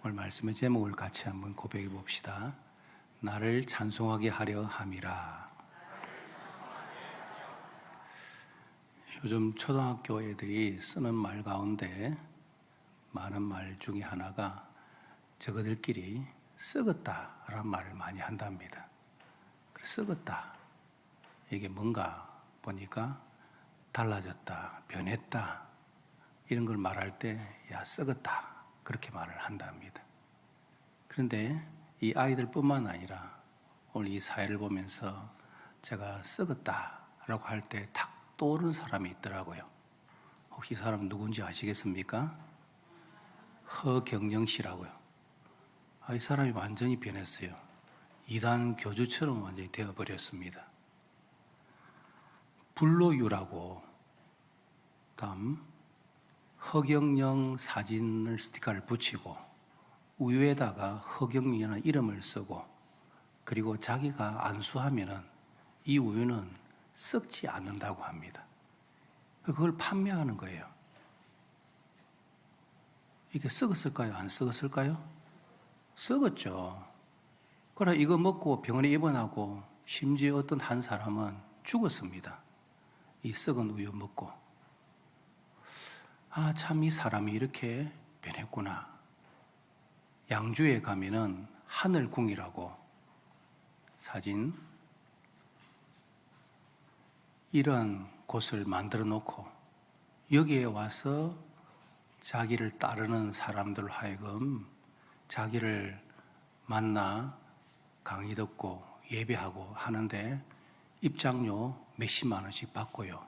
오늘 말씀의 제목을 같이 한번 고백해 봅시다. 나를 찬송하게 하려 함이라. 요즘 초등학교 애들이 쓰는 말 가운데 많은 말 중에 하나가 저거들끼리 썩었다라는 말을 많이 한답니다. 썩었다, 이게 뭔가 보니까 달라졌다, 변했다, 이런 걸 말할 때 야 썩었다, 그렇게 말을 한답니다. 그런데 이 아이들뿐만 아니라 오늘 이 사회를 보면서 제가 썩었다라고 할 때 탁 떠오르는 사람이 있더라고요. 혹시 이 사람 누군지 아시겠습니까? 허경영 씨라고요. 이 사람이 완전히 변했어요. 이단 교주처럼 완전히 되어버렸습니다. 불로유라고, 다음 허경영 사진을 스티커를 붙이고 우유에다가 허경영이라는 이름을 쓰고, 그리고 자기가 안수하면은 이 우유는 썩지 않는다고 합니다. 그걸 판매하는 거예요. 이게 썩었을까요? 안 썩었을까요? 썩었죠. 그러나 이거 먹고 병원에 입원하고 심지어 어떤 한 사람은 죽었습니다. 이 썩은 우유 먹고. 참 이 사람이 이렇게 변했구나. 양주에 가면은 하늘궁이라고 사진, 이런 곳을 만들어 놓고 여기에 와서 자기를 따르는 사람들 하여금 자기를 만나 강의 듣고 예배하고 하는데 입장료 몇십만 원씩 받고요.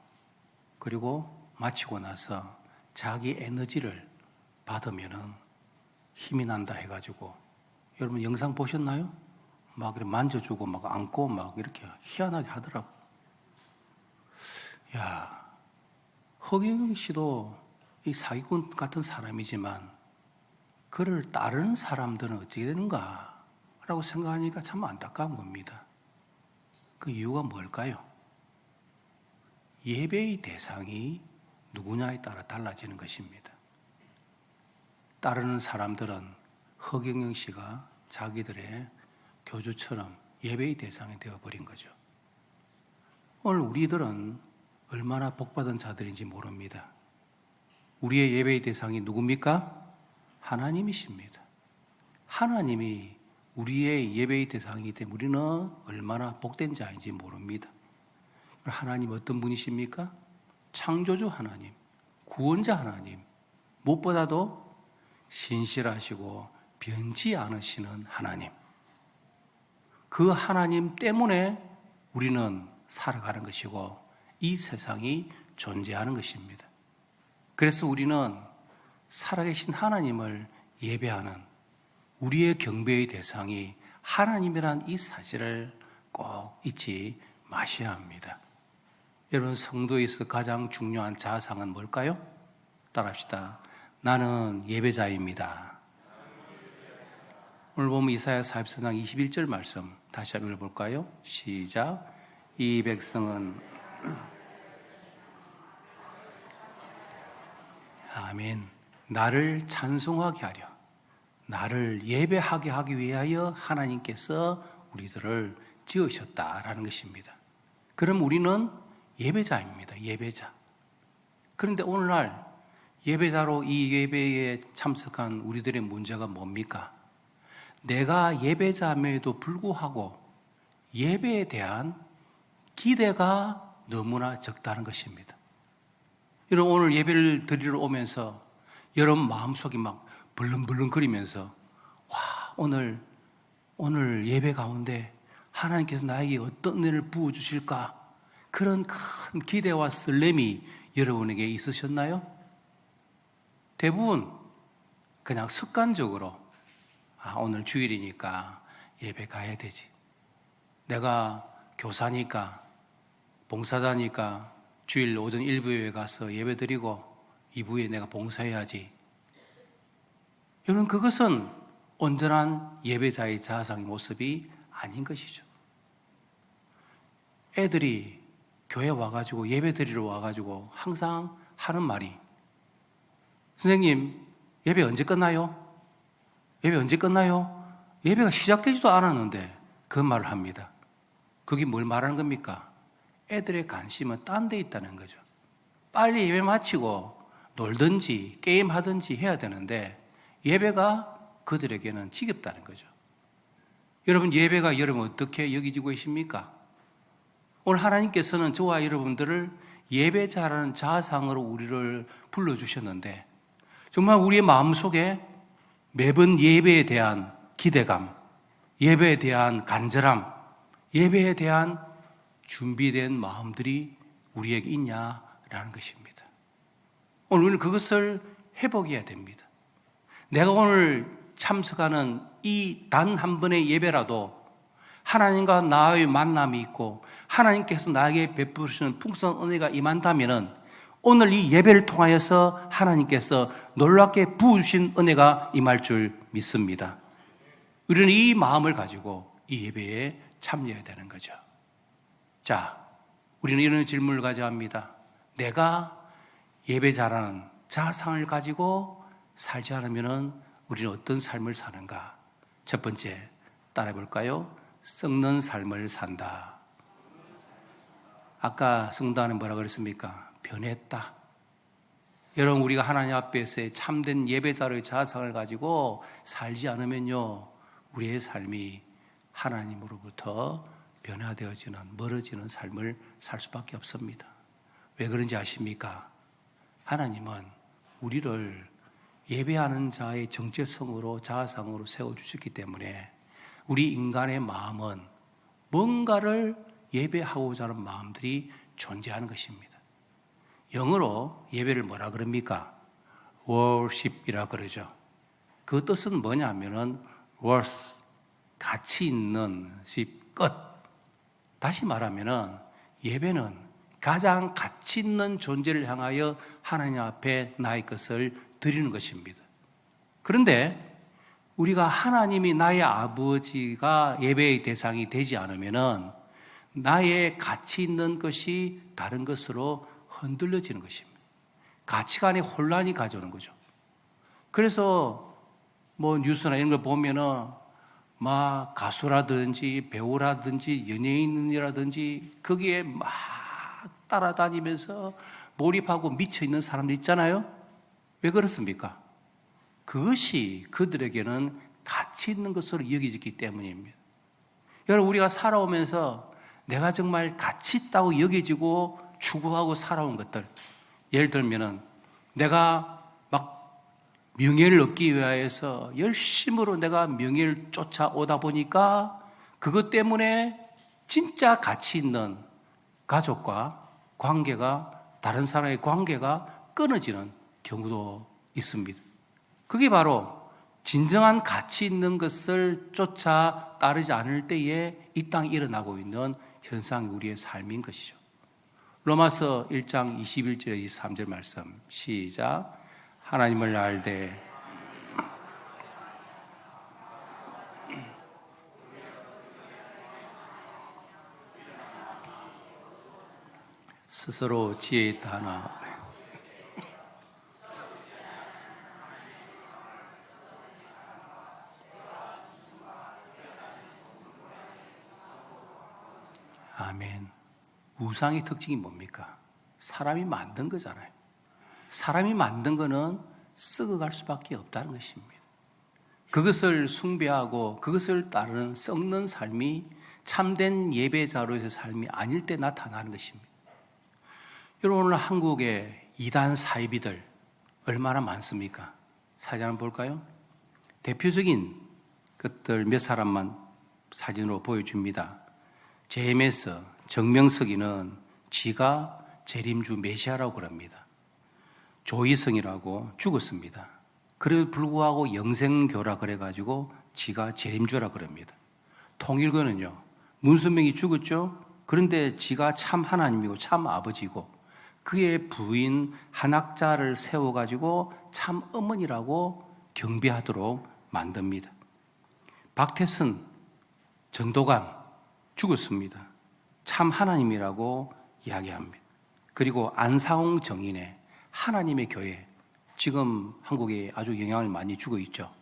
그리고 마치고 나서 자기 에너지를 받으면은 힘이 난다 해가지고, 여러분 영상 보셨나요? 막 이렇게 만져주고 막 안고 막 이렇게 희한하게 하더라고. 야, 허경영 씨도 이 사기꾼 같은 사람이지만 그를 따르는 사람들은 어떻게 되는가 라고 생각하니까 참 안타까운 겁니다. 그 이유가 뭘까요? 예배의 대상이 누구냐에 따라 달라지는 것입니다. 따르는 사람들은 허경영 씨가 자기들의 교주처럼 예배의 대상이 되어버린 거죠. 오늘 우리들은 얼마나 복받은 자들인지 모릅니다. 우리의 예배의 대상이 누굽니까? 하나님이십니다. 하나님이 우리의 예배의 대상이기 때문에 우리는 얼마나 복된 자인지 모릅니다. 하나님 어떤 분이십니까? 창조주 하나님, 구원자 하나님, 무엇보다도 신실하시고 변치 않으시는 하나님. 그 하나님 때문에 우리는 살아가는 것이고 이 세상이 존재하는 것입니다. 그래서 우리는 살아계신 하나님을 예배하는 우리의 경배의 대상이 하나님이란 이 사실을 꼭 잊지 마셔야 합니다. 여러분, 성도에서 가장 중요한 자상은 뭘까요? 따라합시다. 나는 예배자입니다. 오늘 보면 이사야 44장 21절 말씀 다시 한번 읽어볼까요? 시작. 이 백성은 아멘. 나를 찬송하게 하려, 나를 예배하게 하기 위하여 하나님께서 우리들을 지으셨다라는 것입니다. 그럼 우리는 예배자입니다. 예배자. 그런데 오늘날 예배자로 이 예배에 참석한 우리들의 문제가 뭡니까? 내가 예배자임에도 불구하고 예배에 대한 기대가 너무나 적다는 것입니다. 여러분, 오늘 예배를 드리러 오면서 여러분 마음속이 막 벌렁벌렁거리면서 오늘 예배 가운데 하나님께서 나에게 어떤 은혜를 부어주실까, 그런 큰 기대와 설렘이 여러분에게 있으셨나요? 대부분 그냥 습관적으로 오늘 주일이니까 예배 가야 되지, 내가 교사니까 봉사자니까 주일 오전 1부에 가서 예배 드리고 2부에 내가 봉사해야지. 여러분, 그것은 온전한 예배자의 자상의 모습이 아닌 것이죠. 애들이 교회 와가지고 예배 드리러 와가지고 항상 하는 말이, 선생님 예배 언제 끝나요? 예배 언제 끝나요? 예배가 시작되지도 않았는데 그 말을 합니다. 그게 뭘 말하는 겁니까? 애들의 관심은 딴 데 있다는 거죠. 빨리 예배 마치고 놀든지 게임하든지 해야 되는데 예배가 그들에게는 지겹다는 거죠. 여러분, 예배가 여러분 어떻게 여기지고 계십니까? 오늘 하나님께서는 저와 여러분들을 예배자라는 자상으로 우리를 불러주셨는데 정말 우리의 마음속에 매번 예배에 대한 기대감, 예배에 대한 간절함, 예배에 대한 준비된 마음들이 우리에게 있냐라는 것입니다. 오늘 우리는 그것을 회복해야 됩니다. 내가 오늘 참석하는 이 단 한 번의 예배라도 하나님과 나의 만남이 있고 하나님께서 나에게 베푸시는 풍성한 은혜가 임한다면 오늘 이 예배를 통하여서 하나님께서 놀랍게 부으신 은혜가 임할 줄 믿습니다. 우리는 이 마음을 가지고 이 예배에 참여해야 되는 거죠. 자, 우리는 이런 질문을 가져야 합니다. 내가 예배자라는 자상을 가지고 살지 않으면 우리는 어떤 삶을 사는가? 첫 번째, 따라해 볼까요? 썩는 삶을 산다. 아까 성도는 뭐라 그랬습니까? 변했다. 여러분, 우리가 하나님 앞에서의 참된 예배자로의 자상을 가지고 살지 않으면요, 우리의 삶이 하나님으로부터 변화되어지는, 멀어지는 삶을 살 수밖에 없습니다. 왜 그런지 아십니까? 하나님은 우리를 예배하는 자의 정체성으로 자아상으로 세워주셨기 때문에 우리 인간의 마음은 뭔가를 예배하고자 하는 마음들이 존재하는 것입니다. 영어로 예배를 뭐라 그럽니까? worship이라 그러죠. 그 뜻은 뭐냐면은 worth, 가치 있는, 끝. 다시 말하면은 예배는 가장 가치 있는 존재를 향하여 하나님 앞에 나의 것을 드리는 것입니다. 그런데 우리가 하나님이 나의 아버지가 예배의 대상이 되지 않으면은 나의 가치 있는 것이 다른 것으로 흔들려지는 것입니다. 가치관의 혼란이 가져오는 거죠. 그래서 뭐 뉴스나 이런 걸 보면은 막 가수라든지 배우라든지 연예인이라든지 거기에 막 따라다니면서 몰입하고 미쳐 있는 사람들 있잖아요. 왜 그렇습니까? 그것이 그들에게는 가치 있는 것으로 여겨지기 때문입니다. 여러분, 우리가 살아오면서 내가 정말 가치 있다고 여겨지고 추구하고 살아온 것들, 예를 들면은 내가 막 명예를 얻기 위해서 열심으로 내가 명예를 쫓아오다 보니까 그것 때문에 진짜 가치 있는 가족과 관계가, 다른 사람의 관계가 끊어지는 경우도 있습니다. 그게 바로 진정한 가치 있는 것을 쫓아 따르지 않을 때에 이 땅에 일어나고 있는 현상이 우리의 삶인 것이죠. 로마서 1장 21절 23절 말씀 시작. 하나님을 알되 스스로 지혜 있다 하나 아멘. 우상의 특징이 뭡니까? 사람이 만든 거잖아요. 사람이 만든 거는 썩어갈 수밖에 없다는 것입니다. 그것을 숭배하고 그것을 따르는 썩는 삶이 참된 예배자로서의 삶이 아닐 때 나타나는 것입니다. 여러분, 오늘 한국의 이단 사이비들 얼마나 많습니까? 사진 한번 볼까요? 대표적인 것들 몇 사람만 사진으로 보여줍니다. JMS 정명석이는 지가 재림주 메시아라고 그럽니다. 조희성이라고 죽었습니다. 그래도 불구하고 영생교라 그래가지고 지가 재림주라 그럽니다. 통일교는요, 문선명이 죽었죠. 그런데 지가 참 하나님이고 참 아버지고 그의 부인 한학자를 세워가지고 참 어머니라고 경배하도록 만듭니다. 박태선 전도관 죽었습니다. 참 하나님이라고 이야기합니다. 그리고 안사홍 정인의 하나님의 교회, 지금 한국에 아주 영향을 많이 주고 있죠.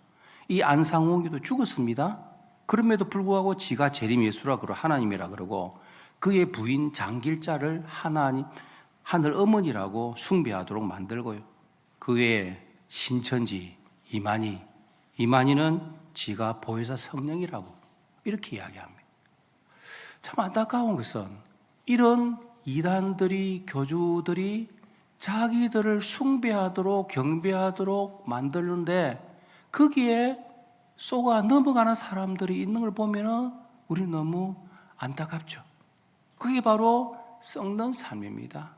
이 안상홍이도 죽었습니다. 그럼에도 불구하고 지가 재림 예수라 그러고 하나님이라 그러고 그의 부인 장길자를 하나님, 하늘 어머니라고 숭배하도록 만들고요. 그 외에 신천지 이만희는 지가 보혜사 성령이라고 이렇게 이야기합니다. 참 안타까운 것은 이런 이단들이, 교주들이 자기들을 숭배하도록 경배하도록 만드는데 거기에 쏘가 넘어가는 사람들이 있는 걸 보면 우리 너무 안타깝죠. 그게 바로 썩는 삶입니다.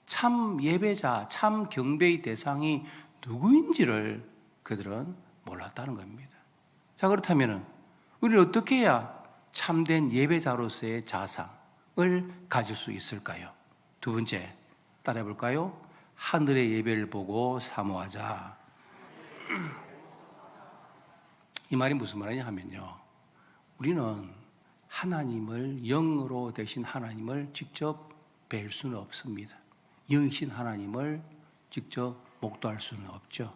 참 예배자, 참 경배의 대상이 누구인지를 그들은 몰랐다는 겁니다. 자, 그렇다면 우리는 어떻게 해야 참된 예배자로서의 자상을 가질 수 있을까요? 두 번째, 따라해 볼까요? 하늘의 예배를 보고 사모하자. 이 말이 무슨 말이냐 하면요, 우리는 하나님을, 영으로 되신 하나님을 직접 뵐 수는 없습니다. 영이신 하나님을 직접 목도할 수는 없죠.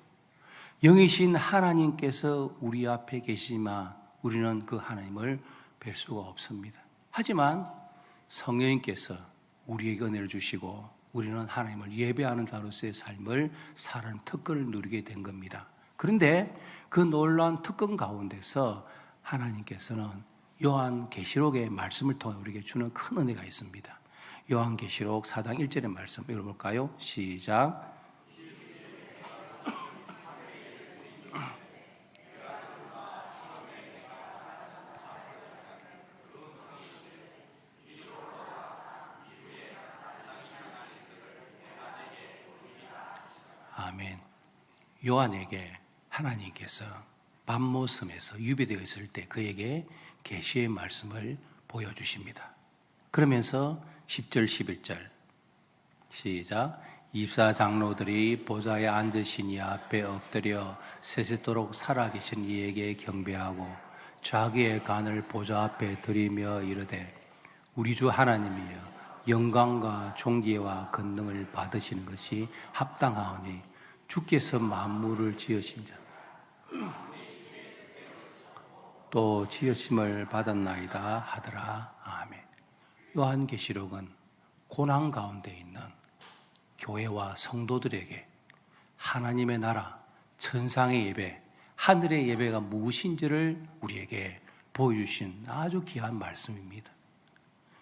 영이신 하나님께서 우리 앞에 계시지만 우리는 그 하나님을 뵐 수가 없습니다. 하지만 성령님께서 우리에게 은혜를 주시고 우리는 하나님을 예배하는 자로서의 삶을 사는 특권을 누리게 된 겁니다. 그런데 그 놀라운 특권 가운데서 하나님께서는 요한계시록의 말씀을 통해 우리에게 주는 큰 은혜가 있습니다. 요한계시록 4장 1절의 말씀 읽어볼까요? 시작. 아멘. 요한에게 하나님께서 밤모섬에서 유배되어 있을 때 그에게 계시의 말씀을 보여주십니다. 그러면서 10절 11절 시작. 24장로들이 보좌에 앉으신 이 앞에 엎드려 세세토록 살아계신 이에게 경배하고 자기의 간을 보좌 앞에 드리며 이르되 우리 주 하나님이여 영광과 존귀와 권능을 받으시는 것이 합당하오니 주께서 만물을 지으신 자 또 지으심을 받았나이다 하더라. 아멘. 요한계시록은 고난 가운데 있는 교회와 성도들에게 하나님의 나라, 천상의 예배, 하늘의 예배가 무엇인지를 우리에게 보여주신 아주 귀한 말씀입니다.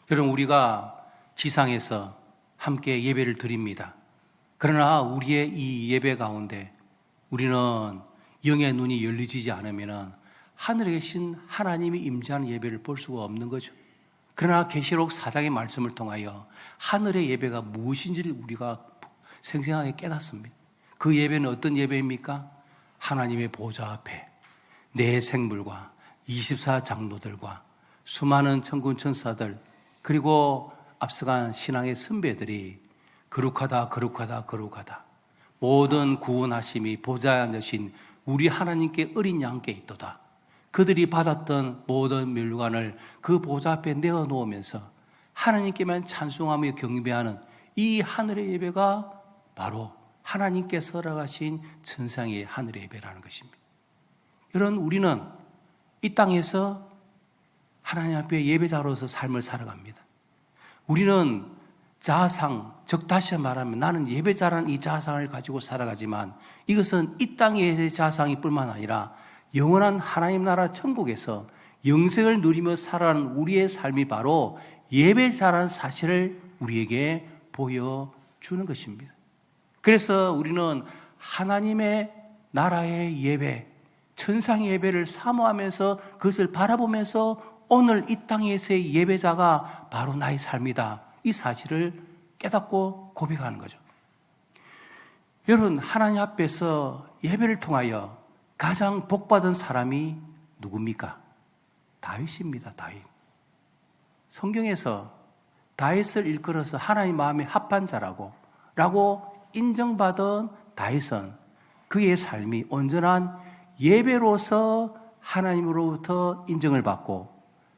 여러분, 우리가 지상에서 함께 예배를 드립니다. 그러나 우리의 이 예배 가운데 우리는 영의 눈이 열리지 않으면 하늘에 계신 하나님이 임재하는 예배를 볼 수가 없는 거죠. 그러나 계시록 4장의 말씀을 통하여 하늘의 예배가 무엇인지를 우리가 생생하게 깨닫습니다. 그 예배는 어떤 예배입니까? 하나님의 보좌 앞에 내 생물과 24장로들과 수많은 천군 천사들 그리고 앞서간 신앙의 선배들이 거룩하다 거룩하다 거룩하다 모든 구원하심이 보좌에 앉으신 우리 하나님께 어린 양께 있도다. 그들이 받았던 모든 멸관을 그 보좌 앞에 내어놓으면서 하나님께만 찬송하며 경배하는 이 하늘의 예배가 바로 하나님께서 허락하신 천상의 하늘의 예배라는 것입니다. 여러분, 우리는 이 땅에서 하나님 앞에 예배자로서 삶을 살아갑니다. 우리는 자상, 즉 다시 말하면 나는 예배자라는 이 자상을 가지고 살아가지만 이것은 이 땅의 자상이 뿐만 아니라 영원한 하나님 나라 천국에서 영생을 누리며 살아가는 우리의 삶이 바로 예배자라는 사실을 우리에게 보여주는 것입니다. 그래서 우리는 하나님의 나라의 예배, 천상의 예배를 사모하면서 그것을 바라보면서 오늘 이 땅에서의 예배자가 바로 나의 삶이다. 이 사실을 깨닫고 고백하는 거죠. 여러분, 하나님 앞에서 예배를 통하여 가장 복받은 사람이 누굽니까? 다윗입니다. 다윗. 성경에서 다윗을 일컬어서 하나님 마음에 합한 자라고 인정받은 다윗은 그의 삶이 온전한 예배로서 하나님으로부터 인정을 받고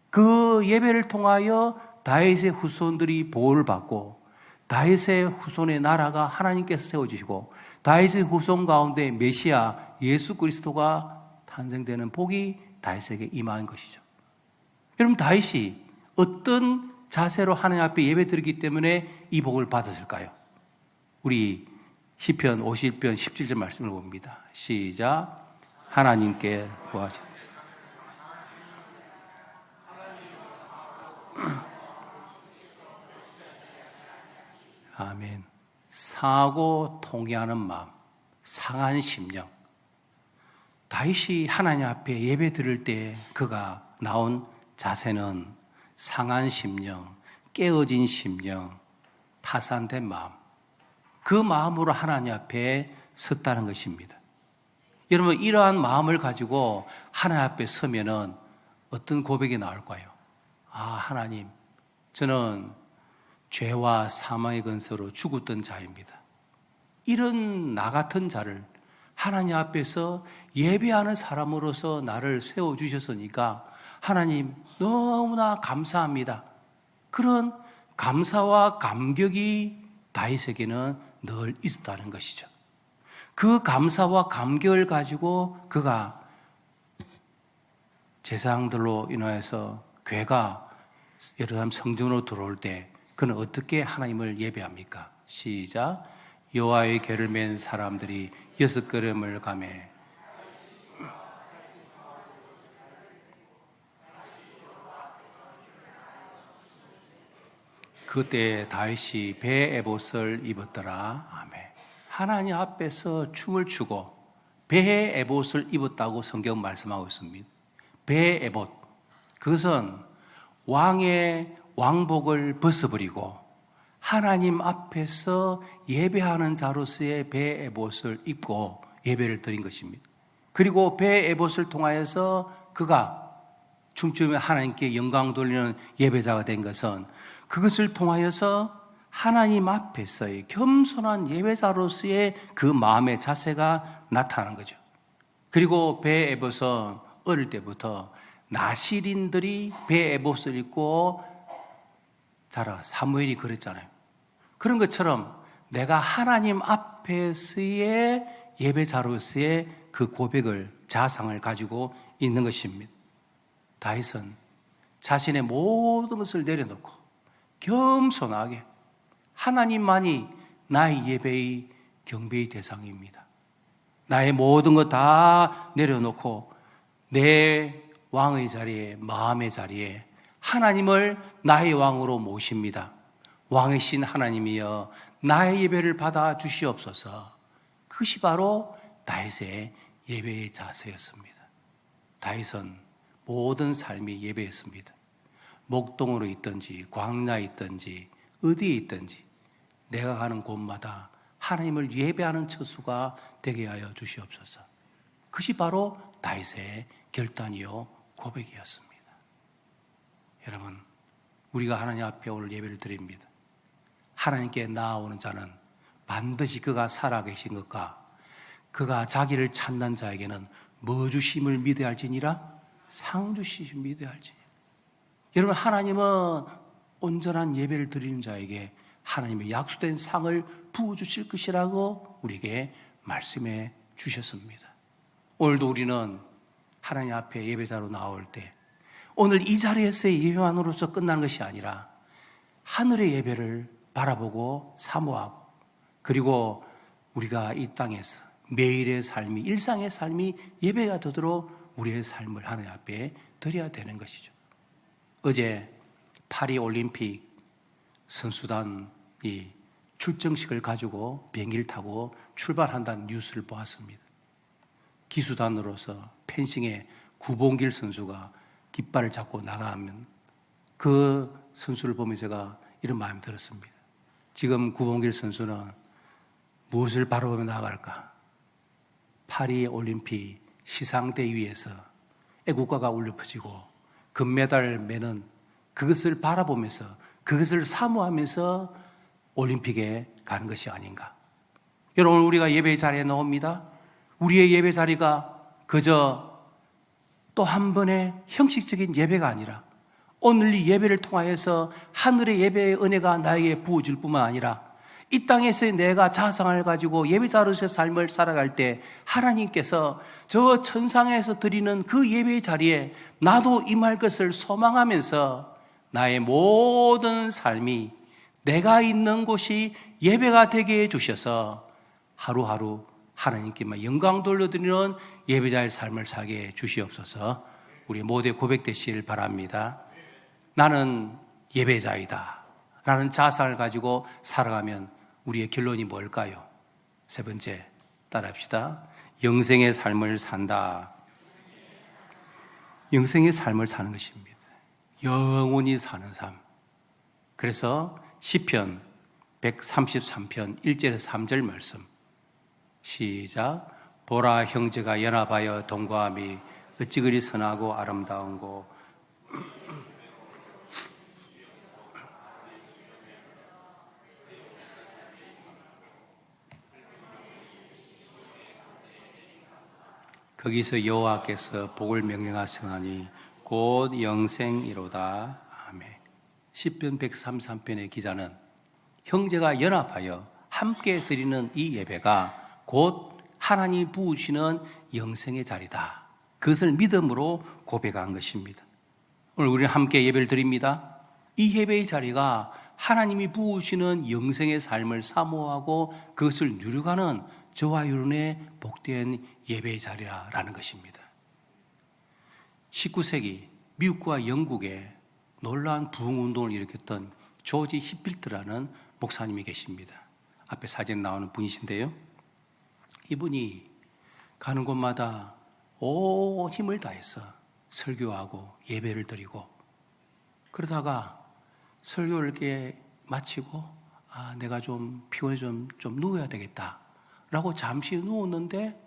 그 예배를 통하여 다윗의 후손들이 보호를 받고 다윗의 후손의 나라가 하나님께서 세워주시고 다윗의 후손 가운데 메시아 예수 그리스도가 탄생되는 복이 다윗에게 임한 것이죠. 여러분, 다윗이 어떤 자세로 하나님 앞에 예배드리기 때문에 이 복을 받았을까요? 우리 시편 51편 17절 말씀을 봅니다. 시작. 하나님께 구하시옵소서. 아멘. 상하고 통회하는 마음, 상한 심령. 다윗이 하나님 앞에 예배 드릴 때 그가 나온 자세는 상한 심령, 깨어진 심령, 파산된 마음. 그 마음으로 하나님 앞에 섰다는 것입니다. 여러분, 이러한 마음을 가지고 하나님 앞에 서면은 어떤 고백이 나올까요? 아, 하나님, 저는 죄와 사망의 근세로 죽었던 자입니다. 이런 나 같은 자를 하나님 앞에서 예배하는 사람으로서 나를 세워주셨으니까 하나님 너무나 감사합니다. 그런 감사와 감격이 다윗에게는 늘 있었다는 것이죠. 그 감사와 감격을 가지고 그가 제사장들로 인하여서 괴가 예루살렘 성전으로 들어올 때 그는 어떻게 하나님을 예배합니까? 시작. 여호와의 궤를 맨 사람들이 6걸음을 가매 그때 다윗이 배 에봇을 입었더라. 아멘. 하나님 앞에서 춤을 추고 배 에봇을 입었다고 성경 말씀하고 있습니다. 배 에봇, 그것은 왕의 왕복을 벗어버리고 하나님 앞에서 예배하는 자로서의 배 에봇을 입고 예배를 드린 것입니다. 그리고 배 에봇을 통하여서 그가 춤추며 하나님께 영광 돌리는 예배자가 된 것은 그것을 통하여서 하나님 앞에서의 겸손한 예배자로서의 그 마음의 자세가 나타나는 거죠. 그리고 배 에봇은 어릴 때부터 나실인들이 배 에봇을 입고 자라, 사무엘이 그랬잖아요. 그런 것처럼 내가 하나님 앞에서의 예배자로서의 그 고백을, 자상을 가지고 있는 것입니다. 다윗은 자신의 모든 것을 내려놓고 겸손하게 하나님만이 나의 예배의 경배의 대상입니다. 나의 모든 것 다 내려놓고 내 왕의 자리에, 마음의 자리에 하나님을 나의 왕으로 모십니다. 왕의 신 하나님이여 나의 예배를 받아 주시옵소서. 그것이 바로 다윗의 예배의 자세였습니다. 다윗은 모든 삶이 예배였습니다. 목동으로 있든지 광야에 있든지 어디에 있든지 내가 가는 곳마다 하나님을 예배하는 처수가 되게 하여 주시옵소서. 그것이 바로 다윗의 결단이요 고백이었습니다. 여러분, 우리가 하나님 앞에 오늘 예배를 드립니다. 하나님께 나아오는 자는 반드시 그가 살아계신 것과 그가 자기를 찾는 자에게는 뭐 주심을 믿어야 할지니라? 상 주심을 믿어야 할지니라. 여러분, 하나님은 온전한 예배를 드리는 자에게 하나님의 약속된 상을 부어주실 것이라고 우리에게 말씀해 주셨습니다. 오늘도 우리는 하나님 앞에 예배자로 나올 때 오늘 이 자리에서의 예배만으로서 끝나는 것이 아니라 하늘의 예배를 바라보고 사모하고 그리고 우리가 이 땅에서 매일의 삶이, 일상의 삶이 예배가 되도록 우리의 삶을 하나님 앞에 드려야 되는 것이죠. 어제 파리 올림픽 선수단이 출정식을 가지고 비행기를 타고 출발한다는 뉴스를 보았습니다. 기수단으로서 펜싱의 구봉길 선수가 깃발을 잡고 나가면 그 선수를 보면서 제가 이런 마음이 들었습니다. 지금 구봉길 선수는 무엇을 바라보며 나갈까? 파리 올림픽 시상대 위에서 애국가가 울려 퍼지고 금메달을 매는 그것을 바라보면서 그것을 사모하면서 올림픽에 가는 것이 아닌가. 여러분, 우리가 예배 자리에 나옵니다. 우리의 예배 자리가 그저 또 한 번의 형식적인 예배가 아니라 오늘 이 예배를 통하여서 하늘의 예배의 은혜가 나에게 부어질 뿐만 아니라 이 땅에서 내가 자상을 가지고 예배자로서의 삶을 살아갈 때 하나님께서 저 천상에서 드리는 그 예배 자리에 나도 임할 것을 소망하면서 나의 모든 삶이 내가 있는 곳이 예배가 되게 해주셔서 하루하루 하나님께만 영광 돌려드리는 예배자의 삶을 살게 해 주시옵소서. 우리 모두의 고백되시길 바랍니다. 나는 예배자이다 라는 자상을 가지고 살아가면 우리의 결론이 뭘까요? 세 번째, 따라합시다. 영생의 삶을 산다. 영생의 삶을 사는 것입니다. 영원히 사는 삶. 그래서 시편 133편 1절에서 3절 말씀 시작. 보라, 형제가 연합하여 동거함이 어찌 그리 선하고 아름다운고 거기서 여호와께서 복을 명령하시나니 곧 영생이로다. 아멘. 시편 133편의 기자는 형제가 연합하여 함께 드리는 이 예배가 곧 하나님이 부으시는 영생의 자리다. 그것을 믿음으로 고백한 것입니다. 오늘 우리는 함께 예배를 드립니다. 이 예배의 자리가 하나님이 부으시는 영생의 삶을 사모하고 그것을 누려가는 저와 여러분의 복된 예배의 자리라는 것입니다. 19세기 미국과 영국에 놀라운 부흥운동을 일으켰던 조지 히필트라는 목사님이 계십니다. 앞에 사진 나오는 분이신데요. 이분이 가는 곳마다 온 힘을 다해서 설교하고 예배를 드리고 그러다가 설교를 이렇게 마치고 내가 좀 피곤해 좀 누워야 되겠다 라고 잠시 누웠는데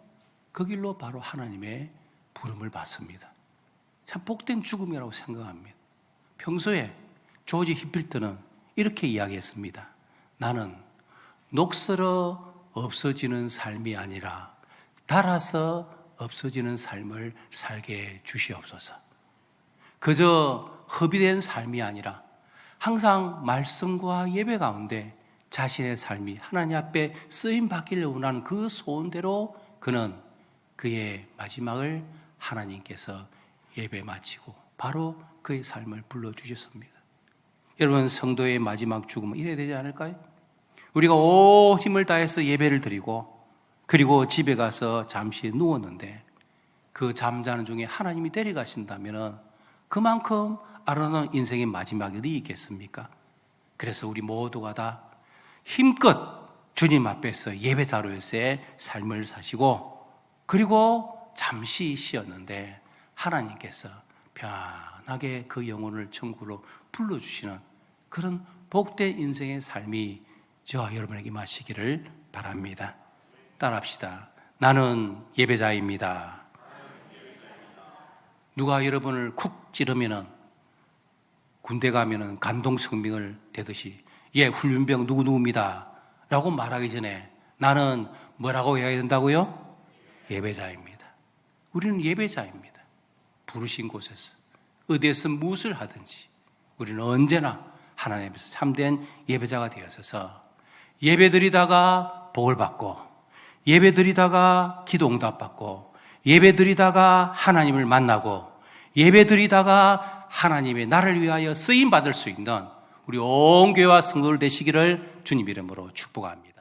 그 길로 바로 하나님의 부름을 받습니다. 참 복된 죽음이라고 생각합니다. 평소에 조지 히필트는 이렇게 이야기했습니다. 나는 녹슬어 없어지는 삶이 아니라 닳아서 없어지는 삶을 살게 해 주시옵소서. 그저 허비된 삶이 아니라 항상 말씀과 예배 가운데 자신의 삶이 하나님 앞에 쓰임 받기를 원하는 그 소원대로 그는 그의 마지막을 하나님께서 예배 마치고 바로 그의 삶을 불러주셨습니다. 여러분, 성도의 마지막 죽음은 이래야 되지 않을까요? 우리가 온 힘을 다해서 예배를 드리고 그리고 집에 가서 잠시 누웠는데 그 잠자는 중에 하나님이 데려가신다면 그만큼 아름다운 인생의 마지막이 어디 있겠습니까? 그래서 우리 모두가 다 힘껏 주님 앞에서 예배자로서의 삶을 사시고 그리고 잠시 쉬었는데 하나님께서 편하게 그 영혼을 천국으로 불러주시는 그런 복된 인생의 삶이 저와 여러분에게 마시기를 바랍니다. 따라합시다. 나는 예배자입니다. 누가 여러분을 쿡 찌르면은 군대 가면은 간동성명을 대듯이 훈련병 누구누구입니다 라고 말하기 전에 나는 뭐라고 해야 된다고요? 예배자입니다. 우리는 예배자입니다. 부르신 곳에서 어디에서 무엇을 하든지 우리는 언제나 하나님 앞에서 참된 예배자가 되어서 예배드리다가 복을 받고 예배드리다가 기도 응답받고 예배드리다가 하나님을 만나고 예배드리다가 하나님의 나를 위하여 쓰임받을 수 있는 우리 온 교회와 성도들 되시기를 주님 이름으로 축복합니다.